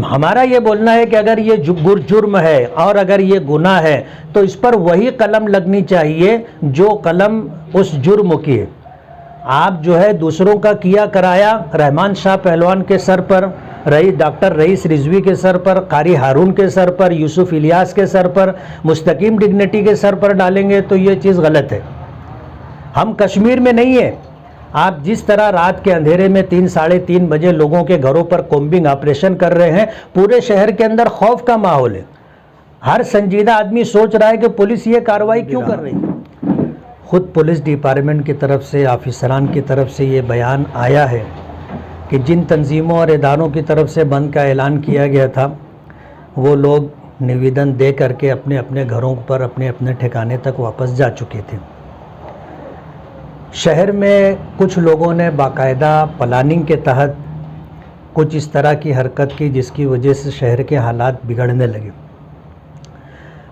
हमारा ये बोलना है कि अगर ये जुर्म है और अगर ये गुनाह है तो इस पर वही कलम लगनी चाहिए जो कलम उस जुर्म की है। आप जो है दूसरों का किया कराया रहमान शाह पहलवान के सर पर, डॉक्टर रईस रिजवी के सर पर, कारी हारून के सर पर, यूसुफ इलियास के सर पर, मुस्तकीम डिग्निटी के सर पर डालेंगे तो ये चीज़ गलत है। हम कश्मीर में नहीं है। आप जिस तरह रात के अंधेरे में 3 साढ़े 3 बजे लोगों के घरों पर कॉम्बिंग ऑपरेशन कर रहे हैं, पूरे शहर के अंदर खौफ का माहौल है। हर संजीदा आदमी सोच रहा है कि पुलिस ये कार्रवाई क्यों कर रही है। खुद पुलिस डिपार्टमेंट की तरफ से, ऑफिसरान की तरफ से ये बयान आया है कि जिन तंजीमों और इदारों की तरफ से बंद का ऐलान किया गया था वो लोग निवेदन दे करके अपने अपने घरों पर, अपने अपने ठिकाने तक वापस जा चुके थे। शहर में कुछ लोगों ने बाकायदा प्लानिंग के तहत कुछ इस तरह की हरकत की जिसकी वजह से शहर के हालात बिगड़ने लगे।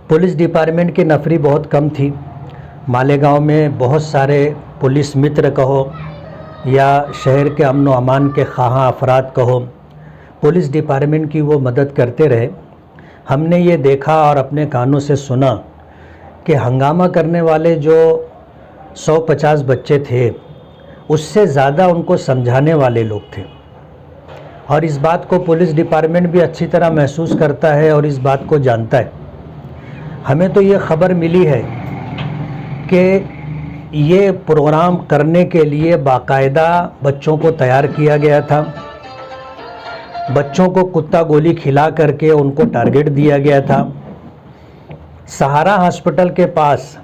पुलिस डिपार्टमेंट की नफरी बहुत कम थी। मालेगांव में बहुत सारे पुलिस मित्र कहो या शहर के अमन व अमान के ख्वाह अफराद कहो, पुलिस डिपार्टमेंट की वो मदद करते रहे। हमने ये देखा और अपने कानों से सुना कि हंगामा करने वाले जो 150 बच्चे थे उससे ज़्यादा उनको समझाने वाले लोग थे। और इस बात को पुलिस डिपार्टमेंट भी अच्छी तरह महसूस करता है और इस बात को जानता है। हमें तो ये खबर मिली है कि ये प्रोग्राम करने के लिए बाकायदा बच्चों को तैयार किया गया था। बच्चों को कुत्ता गोली खिला करके उनको टारगेट दिया गया था। सहारा हॉस्पिटल के पास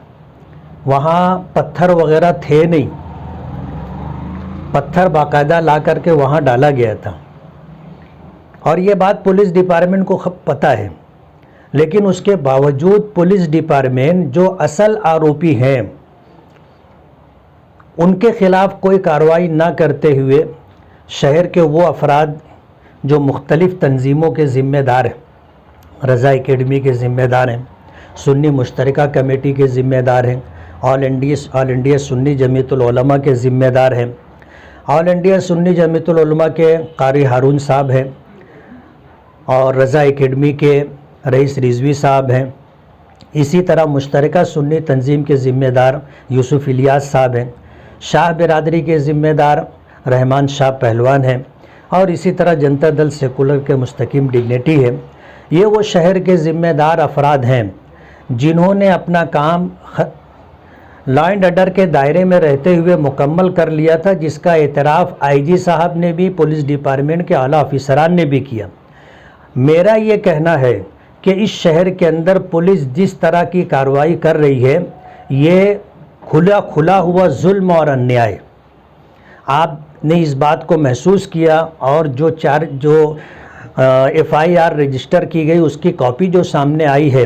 वहाँ पत्थर वगैरह थे नहीं, पत्थर बाकायदा ला करके वहाँ डाला गया था और ये बात पुलिस डिपार्टमेंट को पता है। लेकिन उसके बावजूद पुलिस डिपार्टमेंट जो असल आरोपी हैं उनके खिलाफ कोई कार्रवाई ना करते हुए शहर के वो अफराद जो मुख्तलिफ़ तंजीमों के ज़िम्मेदार हैं, रज़ा एकेडमी के ज़िम्मेदार हैं, सुन्नी मुश्तरका कमेटी के ज़िम्मेदार हैं, ऑल इंडिया सुन्नी जमीयतुल उलमा के ज़िम्मेदार हैं, ऑल इंडिया सुन्नी जमीयतुल उलमा के कारी हारून साहब हैं और रज़ा एकेडमी के रईस रिजवी साहब हैं। इसी तरह मुश्तरका सुन्नी तंजीम के ज़िम्मेदार यूसुफ इलियास साहब हैं, शाह बिरादरी के ज़िम्मेदार रहमान शाह पहलवान हैं और इसी तरह जनता दल सेकुलर के मुस्तकीम डिग्निटी है। ये वो शहर के ज़िम्मेदार अफराद हैं जिन्होंने अपना काम लॉ एंड ऑर्डर के दायरे में रहते हुए मुकम्मल कर लिया था, जिसका एतराफ़ आईजी साहब ने भी, पुलिस डिपार्टमेंट के आला ऑफिसरान ने भी किया। मेरा ये कहना है कि इस शहर के अंदर पुलिस जिस तरह की कार्रवाई कर रही है ये खुला हुआ जुल्म और अन्याय। आपने इस बात को महसूस किया और जो FIR रजिस्टर की गई उसकी कॉपी जो सामने आई है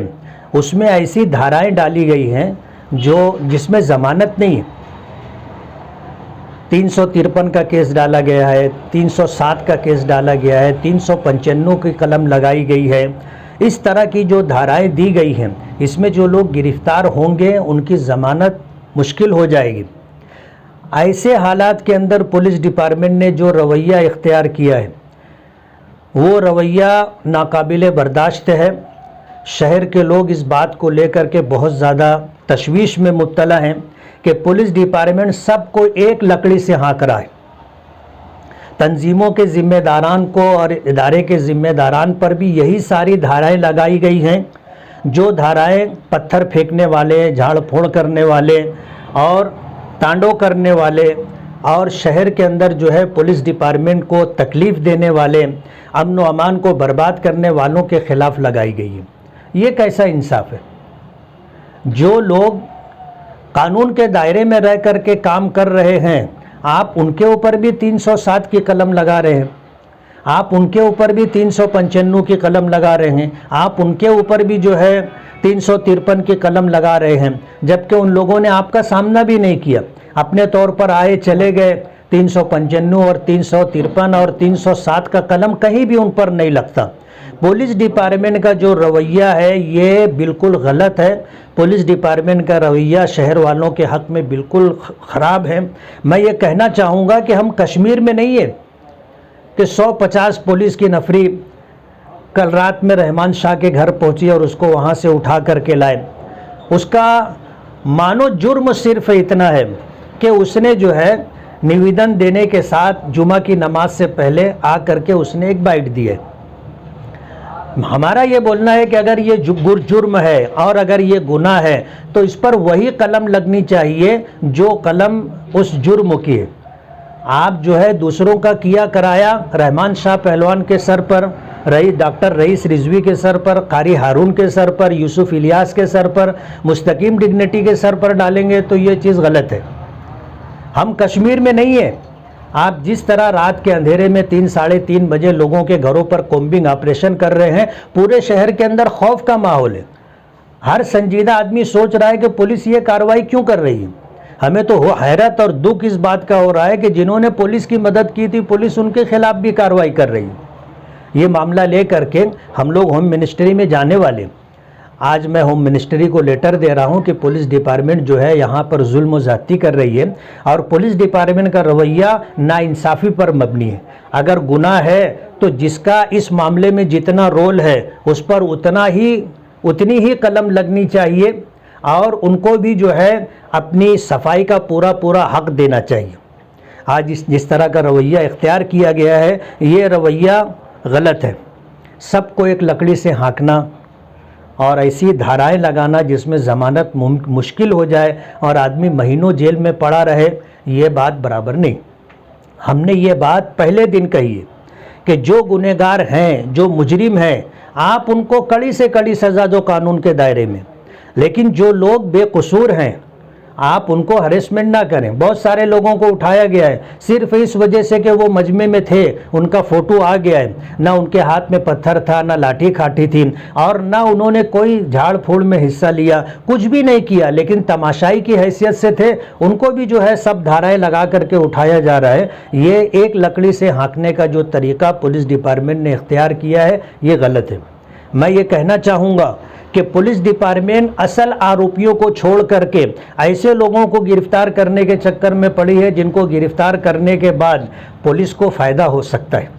उसमें ऐसी धाराएं डाली गई हैं जिसमें ज़मानत नहीं है। 353 का केस डाला गया है, 307 का केस डाला गया है, 395 की कलम लगाई गई है। इस तरह की जो धाराएं दी गई हैं इसमें जो लोग गिरफ्तार होंगे उनकी ज़मानत मुश्किल हो जाएगी। ऐसे हालात के अंदर पुलिस डिपार्टमेंट ने जो रवैया इख्तियार किया है वो रवैया नाकाबिले बर्दाश्त है। शहर के लोग इस बात को लेकर के बहुत ज़्यादा तशवीश में मुब्तला हैं कि पुलिस डिपार्टमेंट सबको एक लकड़ी से हाँक रहा है। तंजीमों के ज़िम्मेदारान को और इदारे के ज़िम्मेदारान पर भी यही सारी धाराएं लगाई गई हैं, जो धाराएं पत्थर फेंकने वाले, झाड़ फोड़ करने वाले और तांडव करने वाले और शहर के अंदर जो है पुलिस डिपार्टमेंट को तकलीफ़ देने वाले, अमन व अमान को बर्बाद करने वालों के ख़िलाफ़ लगाई गई है। ये कैसा इंसाफ है? जो लोग कानून के दायरे में रह कर के काम कर रहे हैं आप उनके ऊपर भी 307 की कलम लगा रहे हैं, आप उनके ऊपर भी 395 की कलम लगा रहे हैं, आप उनके ऊपर भी जो है 353 की कलम लगा रहे हैं, जबकि उन लोगों ने आपका सामना भी नहीं किया, अपने तौर पर आए चले गए। 395 और 353 और 307 का कलम कहीं भी उन पर नहीं लगता। पुलिस डिपार्टमेंट का जो रवैया है ये बिल्कुल गलत है। पुलिस डिपार्टमेंट का रवैया शहर वालों के हक़ में बिल्कुल ख़राब है। मैं ये कहना चाहूँगा कि हम कश्मीर में नहीं है कि 150 पुलिस की नफरी कल रात में रहमान शाह के घर पहुंची और उसको वहां से उठा करके लाए। उसका मानो जुर्म सिर्फ इतना है कि उसने जो है निवेदन देने के साथ जुमा की नमाज से पहले आ करके उसने एक बाइट दी है। हमारा ये बोलना है कि अगर ये जुर्म है और अगर ये गुनाह है तो इस पर वही कलम लगनी चाहिए जो कलम उस जुर्म की है। आप जो है दूसरों का किया कराया रहमान शाह पहलवान के सर पर, डॉक्टर रईस रिजवी के सर पर, कारी हारून के सर पर, यूसुफ इलियास के सर पर, मुस्तकीम डिग्निटी के सर पर डालेंगे तो ये चीज़ गलत है। हम कश्मीर में नहीं है। आप जिस तरह रात के अंधेरे में 3 साढ़े 3 बजे लोगों के घरों पर कॉम्बिंग ऑपरेशन कर रहे हैं, पूरे शहर के अंदर खौफ का माहौल है। हर संजीदा आदमी सोच रहा है कि पुलिस ये कार्रवाई क्यों कर रही है। हमें तो हैरत और दुख इस बात का हो रहा है कि जिन्होंने पुलिस की मदद की थी पुलिस उनके खिलाफ भी कार्रवाई कर रही है। ये मामला ले करके हम लोग होम मिनिस्ट्री में जाने वाले। आज मैं होम मिनिस्ट्री को लेटर दे रहा हूं कि पुलिस डिपार्टमेंट जो है यहाँ पर जुल्म और ज़्यादती कर रही है और पुलिस डिपार्टमेंट का रवैया नाइंसाफ़ी पर मबनी है। अगर गुनाह है तो जिसका इस मामले में जितना रोल है उस पर उतनी ही कलम लगनी चाहिए और उनको भी जो है अपनी सफाई का पूरा हक देना चाहिए। आज जिस तरह का रवैया इख्तियार किया गया है ये रवैया गलत है। सबको एक लकड़ी से हाँकना और ऐसी धाराएं लगाना जिसमें ज़मानत मुश्किल हो जाए और आदमी महीनों जेल में पड़ा रहे, ये बात बराबर नहीं। हमने ये बात पहले दिन कही है कि जो गुनहगार हैं, जो मुजरिम हैं, आप उनको कड़ी से कड़ी सज़ा दो कानून के दायरे में, लेकिन जो लोग बेकसूर हैं आप उनको हरेसमेंट ना करें। बहुत सारे लोगों को उठाया गया है सिर्फ इस वजह से कि वो मजमे में थे, उनका फ़ोटो आ गया है। ना उनके हाथ में पत्थर था, ना लाठी खाठी थी और ना उन्होंने कोई झाड़ फूड़ में हिस्सा लिया, कुछ भी नहीं किया, लेकिन तमाशाई की हैसियत से थे। उनको भी जो है सब धाराएं लगा करके उठाया जा रहा है। ये एक लकड़ी से हाँकने का जो तरीका पुलिस डिपार्टमेंट ने इख्तियार किया है ये गलत है। मैं ये कहना चाहूँगा कि पुलिस डिपार्टमेंट असल आरोपियों को छोड़ करके ऐसे लोगों को गिरफ्तार करने के चक्कर में पड़ी है जिनको गिरफ्तार करने के बाद पुलिस को फ़ायदा हो सकता है।